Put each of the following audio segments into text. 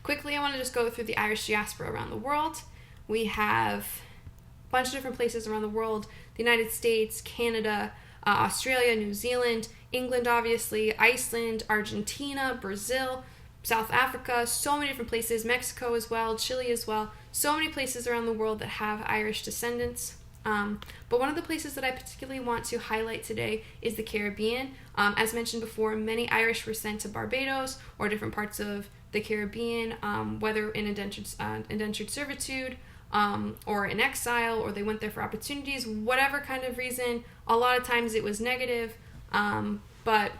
quickly, I want to just go through the Irish diaspora around the world. We have a bunch of different places around the world: the United States, Canada, Australia, New Zealand, England, obviously, Iceland, Argentina, Brazil, South Africa, so many different places, Mexico as well, Chile as well, so many places around the world that have Irish descendants. But one of the places that I particularly want to highlight today is the Caribbean. As mentioned before, many Irish were sent to Barbados or different parts of the Caribbean, whether in indentured servitude or in exile, or they went there for opportunities, whatever kind of reason. A lot of times it was negative, but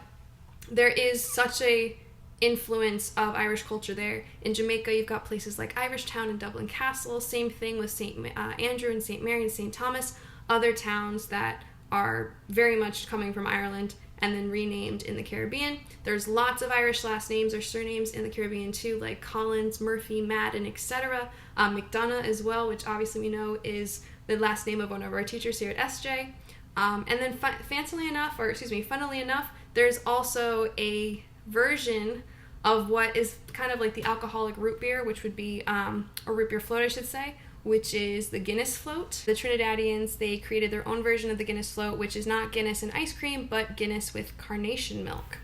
there is such a influence of Irish culture there. In Jamaica, you've got places like Irishtown and Dublin Castle. Same thing with St. Andrew and St. Mary and St. Thomas, other towns that are very much coming from Ireland and then renamed in the Caribbean. There's lots of Irish last names or surnames in the Caribbean too, like Collins, Murphy, Madden, etc. McDonough as well, which obviously we know is the last name of one of our teachers here at SJ. And then funnily enough, there's also a version of what is kind of like the alcoholic root beer, which would be, or root beer float, I should say, which is the Guinness float. The Trinidadians, they created their own version of the Guinness float, which is not Guinness and ice cream, but Guinness with carnation milk.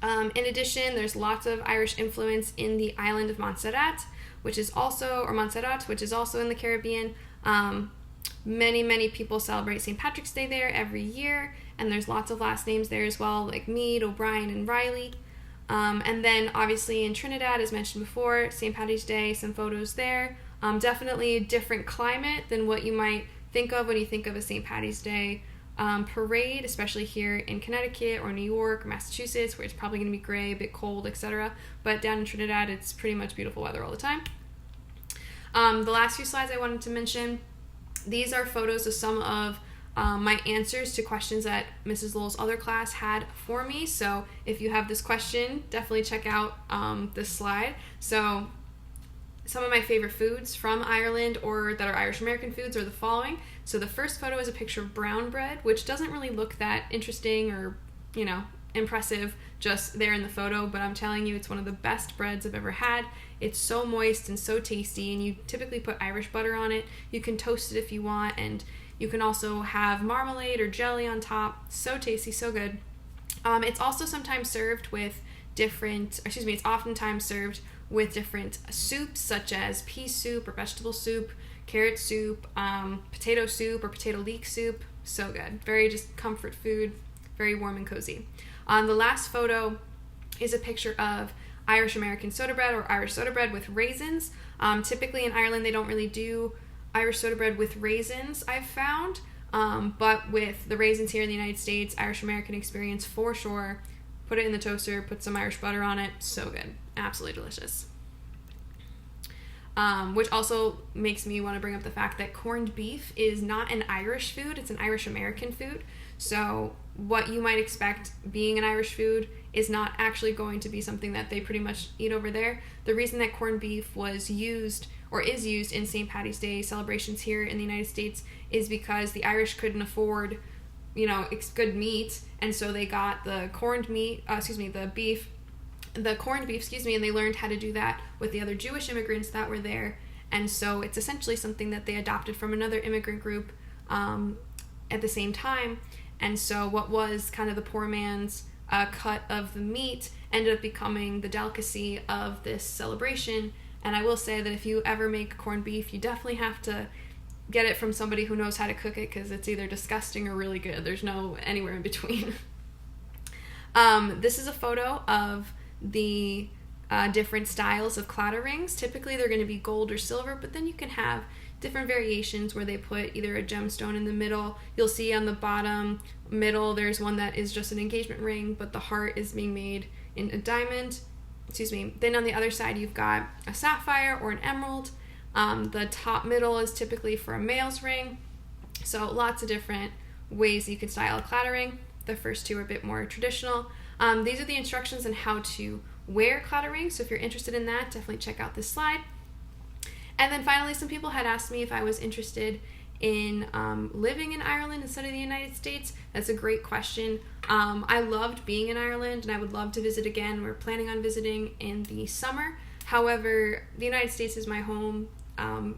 In addition, there's lots of Irish influence in the island of Montserrat, which is also in the Caribbean. Many people celebrate St. Patrick's Day there every year, and there's lots of last names there as well, like Mead, O'Brien, and Riley. And then obviously in Trinidad, as mentioned before, St. Paddy's Day, some photos there. Definitely a different climate than what you might think of when you think of a St. Paddy's Day parade, especially here in Connecticut or New York or Massachusetts, where it's probably going to be gray, a bit cold, etc. But down in Trinidad, it's pretty much beautiful weather all the time. The last few slides I wanted to mention, these are photos of some of my answers to questions that Mrs. Lowell's other class had for me. So if you have this question, definitely check out this slide. So some of my favorite foods from Ireland or that are Irish American foods are the following. So the first photo is a picture of brown bread, which doesn't really look that interesting or, impressive just there in the photo, but I'm telling you, it's one of the best breads I've ever had. It's so moist and so tasty, and you typically put Irish butter on it. You can toast it if you want, and you can also have marmalade or jelly on top. So tasty, so good. It's also sometimes served with it's oftentimes served with different soups, such as pea soup or vegetable soup, carrot soup, potato soup or potato leek soup. So good. Very just comfort food, very warm and cozy. The last photo is a picture of Irish American soda bread or Irish soda bread with raisins. Typically in Ireland, they don't really do Irish soda bread with raisins, I've found. But with the raisins here in the United States, Irish American experience for sure. Put it in the toaster, put some Irish butter on it. So good. Absolutely delicious. Which also makes me want to bring up the fact that corned beef is not an Irish food, it's an Irish American food. So what you might expect being an Irish food is not actually going to be something that they pretty much eat over there. The reason that corned beef was used or is used in St. Paddy's Day celebrations here in the United States is because the Irish couldn't afford, good meat, and so they got the corned beef, and they learned how to do that with the other Jewish immigrants that were there, and so it's essentially something that they adopted from another immigrant group at the same time, and so what was kind of the poor man's cut of the meat ended up becoming the delicacy of this celebration. And I will say that if you ever make corned beef, you definitely have to get it from somebody who knows how to cook it, because it's either disgusting or really good. There's no anywhere in between. This is a photo of the different styles of claddagh rings. Typically they're going to be gold or silver, but then you can have different variations where they put either a gemstone in the middle. You'll see on the bottom middle there's one that is just an engagement ring, but the heart is being made in a diamond. Then on the other side you've got a sapphire or an emerald. The top middle is typically for a male's ring. So lots of different ways you can style a claddagh ring. The first two are a bit more traditional. These are the instructions on how to wear claddagh rings, so if you're interested in that, definitely check out this slide. And then finally, some people had asked me if I was interested in living in Ireland instead of the United States? That's a great question. I loved being in Ireland, and I would love to visit again. We're planning on visiting in the summer. However, the United States is my home.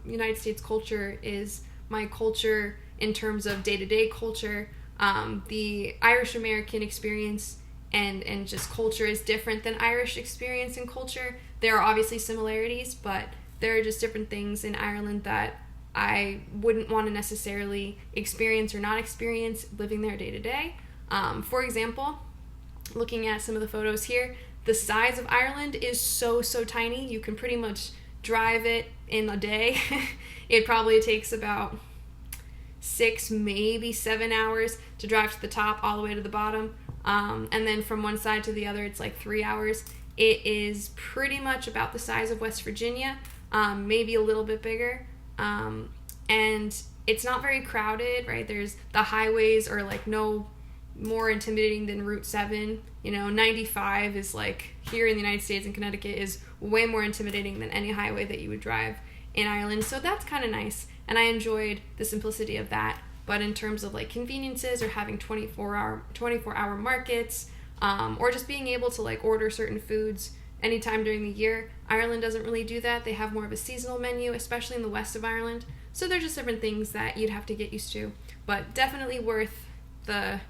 United States culture is my culture in terms of day-to-day culture. The Irish American experience and just culture is different than Irish experience and culture. There are obviously similarities, but there are just different things in Ireland that I wouldn't want to necessarily experience or not experience living there day to day. For example, looking at some of the photos here, the size of Ireland is so tiny. You can pretty much drive it in a day. It probably takes about 6, maybe 7 hours to drive to the top all the way to the bottom. And then from one side to the other, it's like 3 hours. It is pretty much about the size of West Virginia, maybe a little bit bigger. And it's not very crowded, right? There's the highways are like no more intimidating than Route 7. 95 is like here in the United States and Connecticut is way more intimidating than any highway that you would drive in Ireland. So that's kind of nice. And I enjoyed the simplicity of that. But in terms of like conveniences or having 24-hour markets, or just being able to like order certain foods anytime during the year, Ireland doesn't really do that. They have more of a seasonal menu, especially in the west of Ireland. So they're just different things that you'd have to get used to. But definitely worth the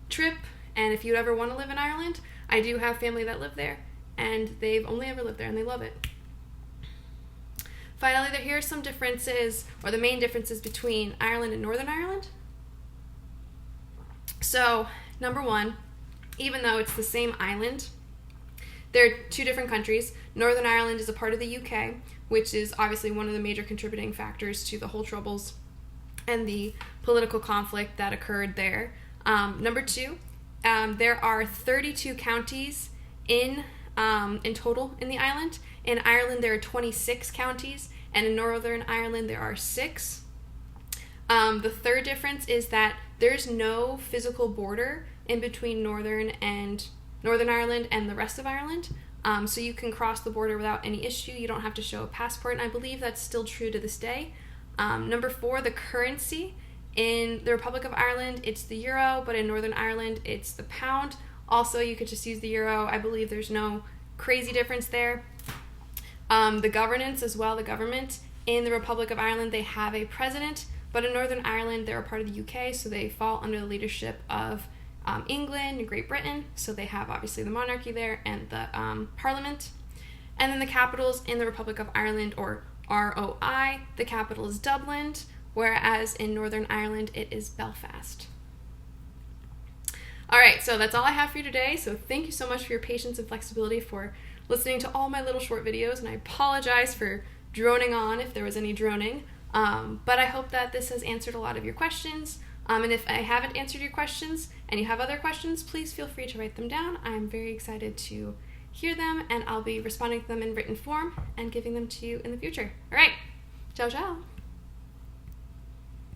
trip. And if you'd ever want to live in Ireland, I do have family that live there, and they've only ever lived there and they love it. Finally, here are some differences, or the main differences between Ireland and Northern Ireland. So, number one, even though it's the same island, they're two different countries. Northern Ireland is a part of the UK, which is obviously one of the major contributing factors to the whole Troubles and the political conflict that occurred there. Number two, there are 32 counties in total in the island. In Ireland, there are 26 counties, and in Northern Ireland, there are 6. The third difference is that there's no physical border in between Northern Ireland and the rest of Ireland. So you can cross the border without any issue. You don't have to show a passport, and I believe that's still true to this day. Number 4, the currency. In the Republic of Ireland, it's the euro, but in Northern Ireland, it's the pound. Also, you could just use the euro. I believe there's no crazy difference there. The governance as well, the government. In the Republic of Ireland, they have a president, but in Northern Ireland, they're a part of the UK, so they fall under the leadership of England and Great Britain. So they have obviously the monarchy there and the parliament. And then the capitals in the Republic of Ireland, or ROI, the capital is Dublin, whereas in Northern Ireland, it is Belfast. All right, so that's all I have for you today. So thank you so much for your patience and flexibility for listening to all my little short videos, and I apologize for droning on if there was any droning, but I hope that this has answered a lot of your questions, and if I haven't answered your questions and you have other questions, please feel free to write them down. I'm very excited to hear them, and I'll be responding to them in written form and giving them to you in the future. All right, ciao ciao.